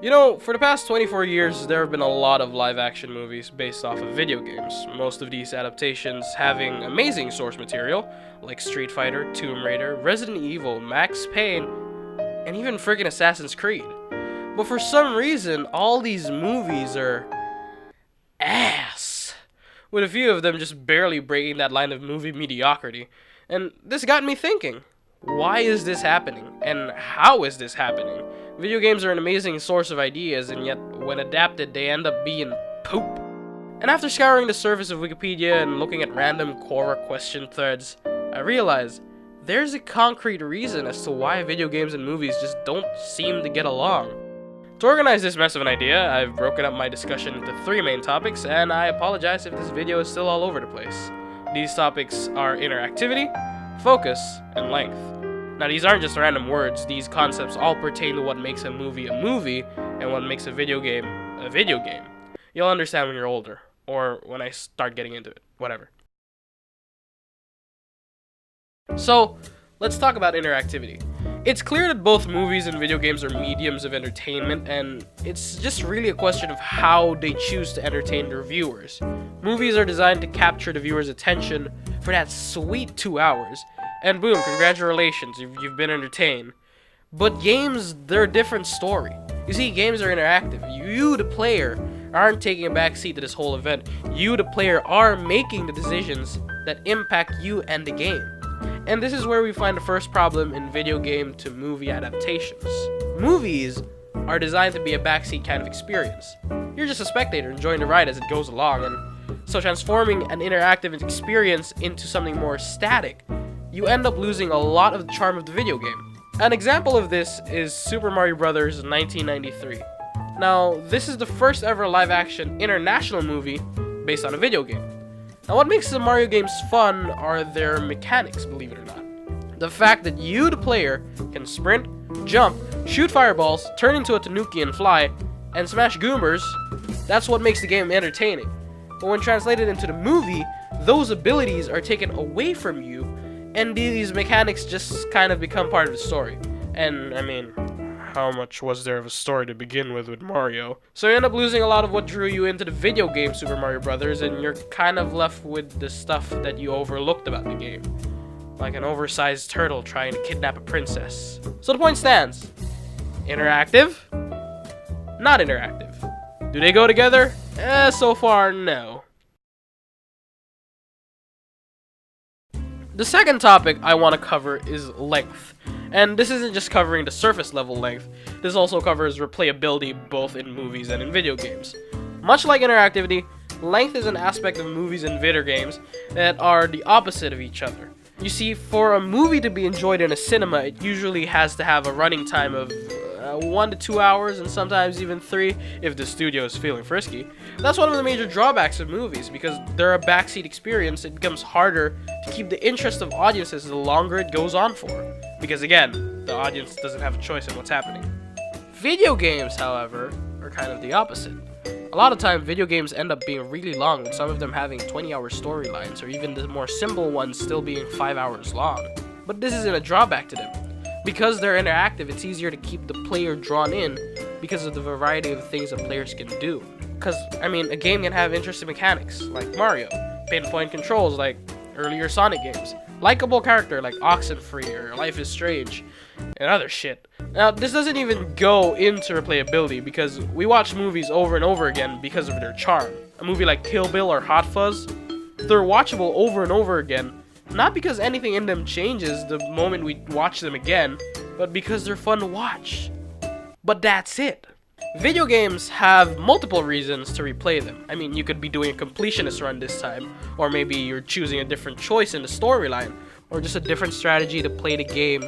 You know, for the past 24 years, there have been a lot of live-action movies based off of video games, most of these adaptations having amazing source material, like Street Fighter, Tomb Raider, Resident Evil, Max Payne, and even friggin' Assassin's Creed. But for some reason, all these movies are ass, with a few of them just barely breaking that line of movie mediocrity. And this got me thinking, why is this happening? And how is this happening? Video games are an amazing source of ideas, and yet, when adapted, they end up being poop. And after scouring the surface of Wikipedia and looking at random Quora question threads, I realized there's a concrete reason as to why video games and movies just don't seem to get along. To organize this mess of an idea, I've broken up my discussion into 3 main topics, and I apologize if this video is still all over the place. These topics are interactivity, focus, and length. Now, these aren't just random words. These concepts all pertain to what makes a movie and what makes a video game a video game. You'll understand when you're older, or when I start getting into it, whatever. So, let's talk about interactivity. It's clear that both movies and video games are mediums of entertainment, and it's just really a question of how they choose to entertain their viewers. Movies are designed to capture the viewer's attention for that sweet 2 hours, and boom, congratulations, you've been entertained. But games, they're a different story. You see, games are interactive. You, the player, aren't taking a backseat to this whole event. You, the player, are making the decisions that impact you and the game. And this is where we find the first problem in video game to movie adaptations. Movies are designed to be a backseat kind of experience. You're just a spectator enjoying the ride as it goes along, and so transforming an interactive experience into something more static, you end up losing a lot of the charm of the video game. An example of this is Super Mario Bros. 1993. Now, this is the first ever live-action international movie based on a video game. Now, what makes the Mario games fun are their mechanics, believe it or not. The fact that you, the player, can sprint, jump, shoot fireballs, turn into a tanuki and fly, and smash goombers, that's what makes the game entertaining. But when translated into the movie, those abilities are taken away from you, and these mechanics just kind of become part of the story. And, I mean, how much was there of a story to begin with Mario? So you end up losing a lot of what drew you into the video game Super Mario Bros., and you're kind of left with the stuff that you overlooked about the game. Like an oversized turtle trying to kidnap a princess. So the point stands. Interactive? Not interactive. Do they go together? So far, no. The second topic I want to cover is length. And this isn't just covering the surface level length, this also covers replayability both in movies and in video games. Much like interactivity, length is an aspect of movies and video games that are the opposite of each other. You see, for a movie to be enjoyed in a cinema, it usually has to have a running time of 1 to 2 hours, and sometimes even 3 if the studio is feeling frisky. That's one of the major drawbacks of movies, because they're a backseat experience. It becomes harder to keep the interest of audiences the longer it goes on for, because again, the audience doesn't have a choice in what's happening. Video games, however, are kind of the opposite. A lot of time, video games end up being really long, with some of them having 20-hour storylines, or even the more simple ones still being 5 hours long. But this isn't a drawback to them. Because they're interactive, it's easier to keep the player drawn in because of the variety of things that players can do. Because, I mean, a game can have interesting mechanics, like Mario, pinpoint controls, like earlier Sonic games, likable character like Oxenfree or Life is Strange, and other shit. Now, this doesn't even go into replayability, because we watch movies over and over again because of their charm. A movie like Kill Bill or Hot Fuzz, they're watchable over and over again, not because anything in them changes the moment we watch them again, but because they're fun to watch. But that's it. Video games have multiple reasons to replay them. I mean, you could be doing a completionist run this time, or maybe you're choosing a different choice in the storyline, or just a different strategy to play the game,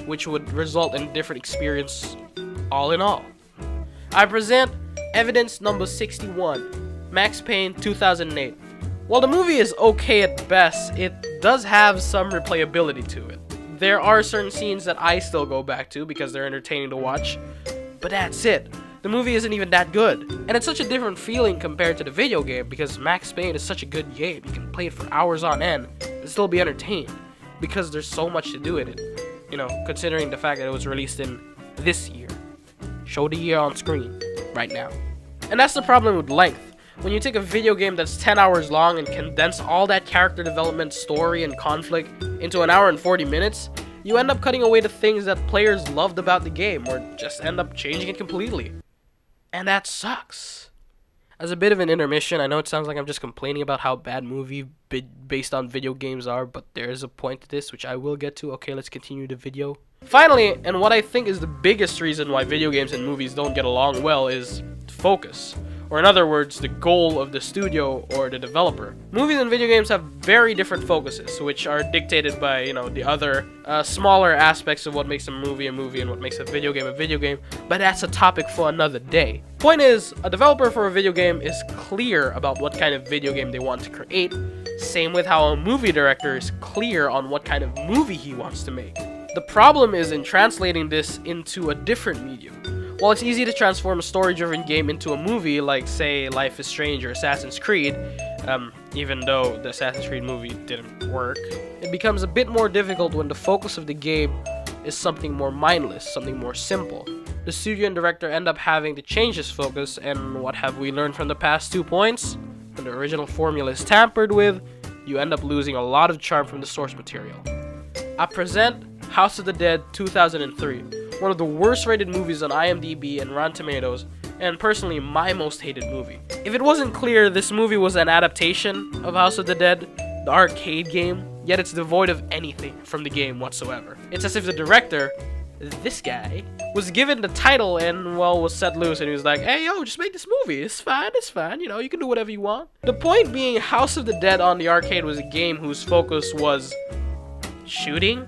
which would result in a different experience all in all. I present evidence number 61, Max Payne 2008. While the movie is okay at best, it does have some replayability to it. There are certain scenes that I still go back to because they're entertaining to watch, but that's it. The movie isn't even that good. And it's such a different feeling compared to the video game because Max Payne is such a good game. You can play it for hours on end and still be entertained because there's so much to do in it. You know, considering the fact that it was released in this year. Show the year on screen right now. And that's the problem with length. When you take a video game that's 10 hours long and condense all that character development, story, and conflict into an hour and 40 minutes, you end up cutting away the things that players loved about the game, or just end up changing it completely. And that sucks. As a bit of an intermission, I know it sounds like I'm just complaining about how bad movies based on video games are, but there is a point to this, which I will get to. Okay, let's continue the video. Finally, and what I think is the biggest reason why video games and movies don't get along well is focus. Or in other words, the goal of the studio or the developer. Movies and video games have very different focuses, which are dictated by, the other smaller aspects of what makes a movie and what makes a video game, but that's a topic for another day. Point is, a developer for a video game is clear about what kind of video game they want to create, same with how a movie director is clear on what kind of movie he wants to make. The problem is in translating this into a different medium. While it's easy to transform a story-driven game into a movie, like, say, Life is Strange or Assassin's Creed, even though the Assassin's Creed movie didn't work, it becomes a bit more difficult when the focus of the game is something more mindless, something more simple. The studio and director end up having to change this focus, and what have we learned from the past 2 points? When the original formula is tampered with, you end up losing a lot of charm from the source material. I present House of the Dead 2003. One of the worst rated movies on IMDb and Rotten Tomatoes, and personally my most hated movie. If it wasn't clear, this movie was an adaptation of House of the Dead, the arcade game, yet it's devoid of anything from the game whatsoever. It's as if the director, this guy, was given the title and, was set loose and he was like, hey yo, just make this movie, it's fine, you can do whatever you want. The point being, House of the Dead on the arcade was a game whose focus was shooting,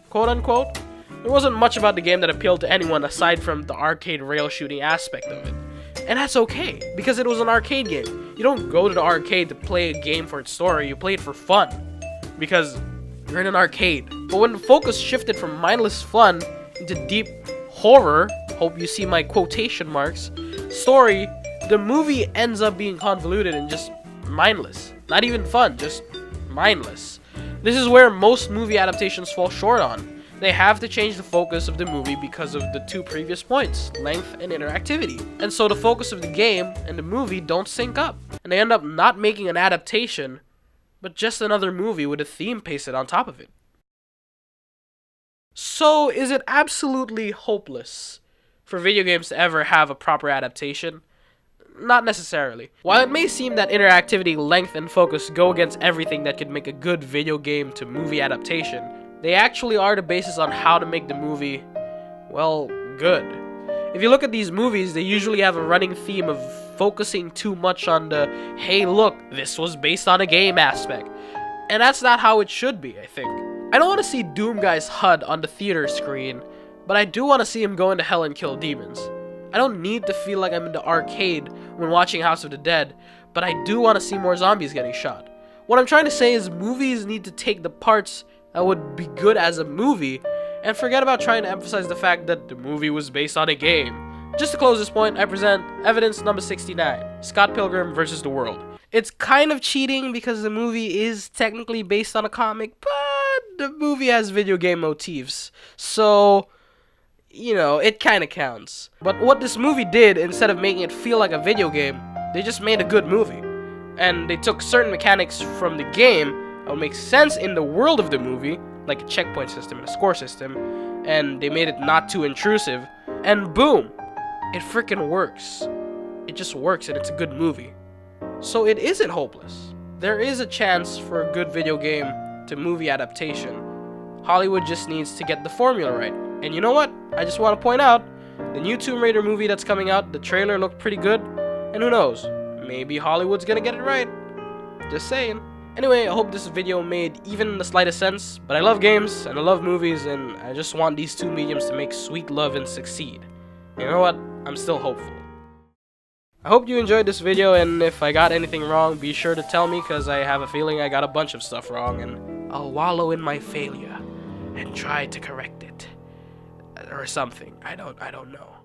quote unquote. There wasn't much about the game that appealed to anyone aside from the arcade rail shooting aspect of it. And that's okay, because it was an arcade game. You don't go to the arcade to play a game for its story, you play it for fun. Because you're in an arcade. But when the focus shifted from mindless fun into deep horror, hope you see my quotation marks, story, the movie ends up being convoluted and just mindless. Not even fun, just mindless. This is where most movie adaptations fall short on. They have to change the focus of the movie because of the 2 previous points, length and interactivity. And so the focus of the game and the movie don't sync up. And they end up not making an adaptation, but just another movie with a theme pasted on top of it. So is it absolutely hopeless for video games to ever have a proper adaptation? Not necessarily. While it may seem that interactivity, length, and focus go against everything that could make a good video game to movie adaptation, they actually are the basis on how to make the movie, good. If you look at these movies, they usually have a running theme of focusing too much on the, hey look, this was based on a game aspect. And that's not how it should be, I think. I don't want to see Doom Guy's HUD on the theater screen, but I do want to see him go into hell and kill demons. I don't need to feel like I'm in the arcade when watching House of the Dead, but I do want to see more zombies getting shot. What I'm trying to say is movies need to take the parts that would be good as a movie and forget about trying to emphasize the fact that the movie was based on a game. Just to close this point, I present evidence number 69, Scott Pilgrim vs. the World. It's kind of cheating because the movie is technically based on a comic, but the movie has video game motifs, so, it kind of counts. But what this movie did, instead of making it feel like a video game, they just made a good movie. And they took certain mechanics from the game that would make sense in the world of the movie, like a checkpoint system and a score system, and they made it not too intrusive, and boom, it freaking works. It just works and it's a good movie. So it isn't hopeless. There is a chance for a good video game to movie adaptation. Hollywood just needs to get the formula right. And you know what? I just want to point out, the new Tomb Raider movie that's coming out, the trailer looked pretty good, and who knows, maybe Hollywood's gonna get it right. Just saying. Anyway, I hope this video made even the slightest sense, but I love games, and I love movies, and I just want these 2 mediums to make sweet love and succeed. You know what? I'm still hopeful. I hope you enjoyed this video, and if I got anything wrong, be sure to tell me, because I have a feeling I got a bunch of stuff wrong, and I'll wallow in my failure and try to correct it. Or something. I don't know.